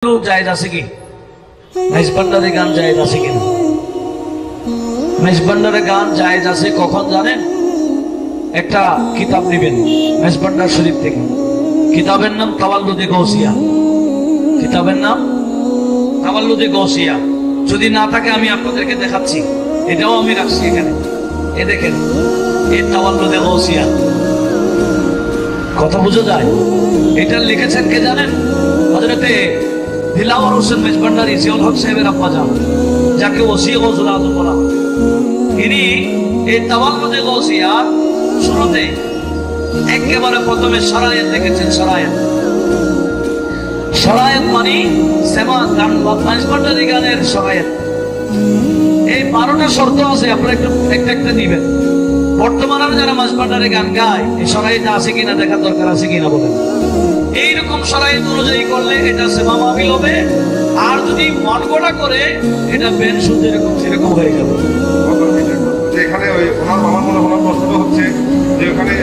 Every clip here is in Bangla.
জায়েজ আছে কি? মেজবান্ডারে গান জায়েজ আছে কিনা? মেজবান্ডারে গান জায়েজ আছে কখন জানেন? একটা কিতাব নেবেন মেজবান্ডার শরীফ থেকে, কিতাবের নাম তাওয়াল্লুদে গৌসিয়া। কিতাবের নাম তাওয়াল্লুদে গৌসিয়া। যদি না থাকে আমি আপনাদেরকে দেখাচ্ছি, এটাও আমি রাখছি এখানে। এ দেখেন, এই তাওয়াল্লুদে গৌসিয়া, কথা বুঝা যায়? এটা লিখেছেন কে জানেন? হযরতে দিলাওয়ার হোসেন মেজবান্ডারি, জিয়াউল হক সাহেবের আব্বা যান, যাকে ওসি গৌসুল আজম বলা হয়। ইনি এই তাওয়াল্লুদে গৌসিয়া শুরুতে একেবারে প্রথমে সারায়াত লিখেছেন। সারায়াত মানে সেমা গান বা মেজবান্ডারি গানের সারায়াত। এই 12টা শর্ত আছে, আপনারা একটা নিবেন। বর্তমানে যারা মেজবান্ডারি গান গায়, এই সারায়াত আছে কিনা দেখার দরকার আছে কিনা বলেন। এইরকম সারায়াত অনুযায়ী করলে এটা সেমা মাহফিল হবে, আর যদি মন গড়া করে এটা বেন সুদ যেরকম হয়ে যাবে। এখানে ওই ওনার আমার মনে হয় প্রশ্ন হচ্ছে যে ওখানে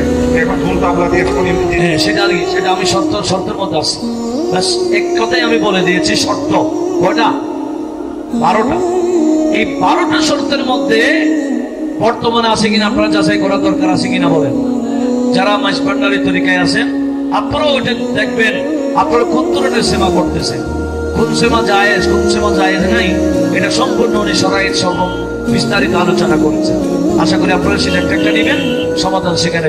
এখন ঢোল তাবলা দিয়ে সেটা আমি শর্তের মধ্যে আছি। ব্যাস এক কথাই আমি বলে দিয়েছি, শর্ত কয়টা? 12টা। এই 12টা শর্তের মধ্যে বর্তমানে আছে কিনা আপনারা যাচাই করার দরকার আছে কিনা বলেন। যারা মেজবান্ডারি তরিকায় আছেন আপনারাও ওটা দেখবেন, আপনারা কোন ধরনের সেবা করতেছেন, কোন সেবা জায়েজ কোন সেবা জায়েজ নাই, এটা সম্পূর্ণ উনি শরায়েত সহ বিস্তারিত আলোচনা করেছেন। আশা করি আপনারা সেটা একটা নেবেন, সমাধান সেখানে